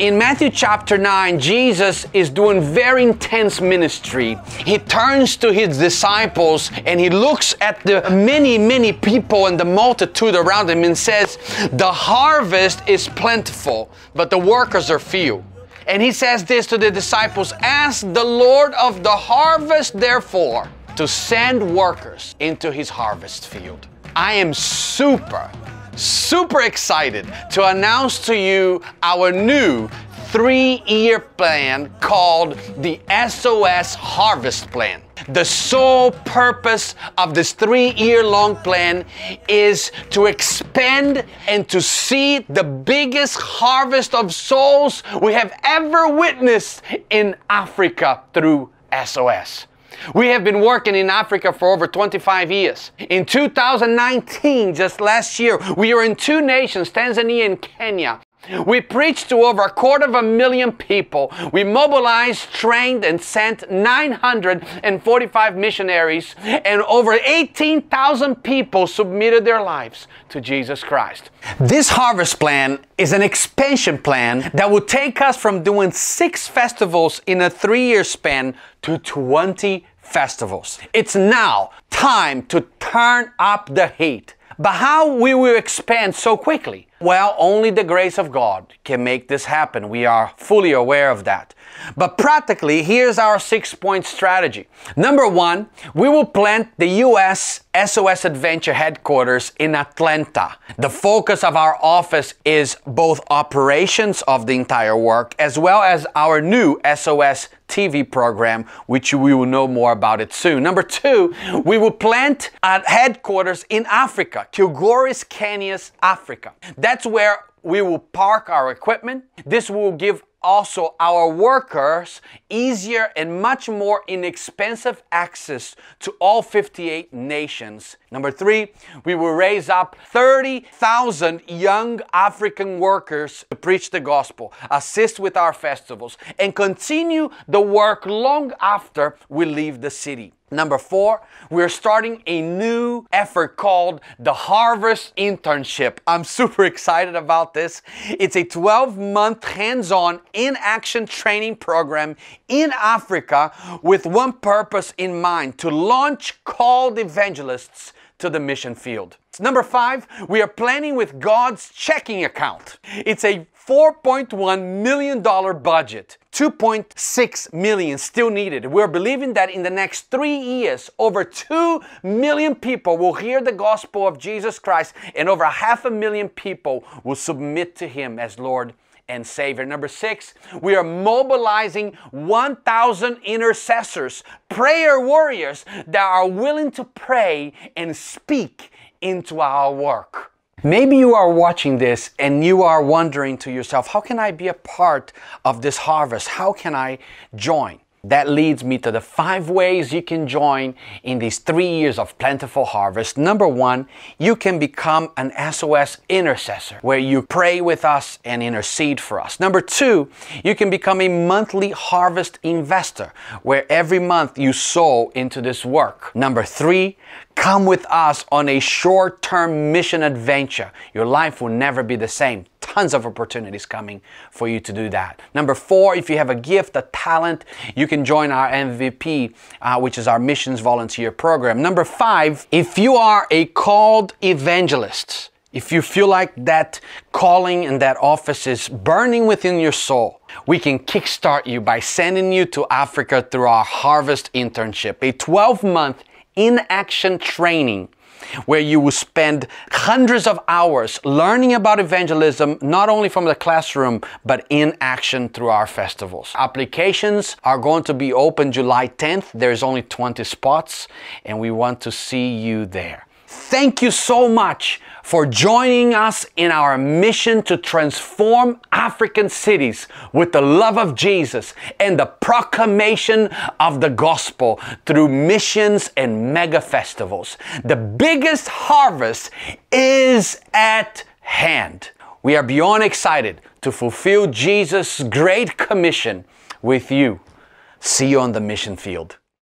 In Matthew chapter 9, Jesus is doing very intense ministry. He turns to his disciples and he looks at the many people and the multitude around him and says, the harvest is plentiful, but the workers are few. And he says this to the disciples, ask the Lord of the harvest, therefore, to send workers into his harvest field. I am super excited to announce to you our new 3-year plan called the SOS Harvest Plan. The sole purpose of this 3-year-long plan is to expand and to see the biggest harvest of souls we have ever witnessed in Africa through SOS. We have been working in Africa for over 25 years. In 2019, just last year, we were in 2 nations, Tanzania and Kenya. We preached to over 250,000 people. We mobilized, trained, and sent 945 missionaries, and over 18,000 people submitted their lives to Jesus Christ. This harvest plan is an expansion plan that will take us from doing 6 festivals in a 3-year span to 20 festivals. It's now time to turn up the heat. But how we will expand so quickly? Well, only the grace of God can make this happen. We are fully aware of that. But practically, here's our 6-point strategy. Number 1, we will plant the U.S. SOS Adventure headquarters in Atlanta. The focus of our office is both operations of the entire work as well as our new SOS TV program, which we will know more about it soon. Number 2, we will plant a headquarters in Africa, Kilgoris, Kenya, Africa. That's where we will park our equipment. This will give also our workers easier and much more inexpensive access to all 58 nations. Number 3, we will raise up 30,000 young African workers to preach the gospel, assist with our festivals, and continue the work long after we leave the city. Number 4, we're starting a new effort called the Harvest Internship. I'm super excited about this. It's a 12-month hands-on in-action training program in Africa with one purpose in mind: to launch called evangelists to the mission field. Number 5, we are planning with God's checking account. It's a $4.1 million budget. 2.6 million still needed. We're believing that in the next 3 years, over 2 million people will hear the gospel of Jesus Christ, and over 500,000 people will submit to Him as Lord and Savior. Number 6, we are mobilizing 1,000 intercessors, prayer warriors that are willing to pray and speak into our work. Maybe you are watching this and you are wondering to yourself, how can I be a part of this harvest? How can I join? That leads me to the 5 ways you can join in these 3 years of plentiful harvest. Number 1, you can become an SOS intercessor, where you pray with us and intercede for us. Number 2, you can become a monthly harvest investor, where every month you sow into this work. Number 3, come with us on a short-term mission adventure. Your life will never be the same. Tons of opportunities coming for you to do that. Number 4, if you have a gift, a talent, you can join our MVP, which is our missions volunteer program. Number 5, if you are a called evangelist, if you feel like that calling and that office is burning within your soul, we can kickstart you by sending you to Africa through our Harvest Internship, a 12-month in-action training where you will spend hundreds of hours learning about evangelism, not only from the classroom, but in action through our festivals. Applications are going to be open July 10th. There's only 20 spots, and we want to see you there. Thank you so much for joining us in our mission to transform African cities with the love of Jesus and the proclamation of the gospel through missions and mega festivals. The biggest harvest is at hand. We are beyond excited to fulfill Jesus' great commission with you. See you on the mission field.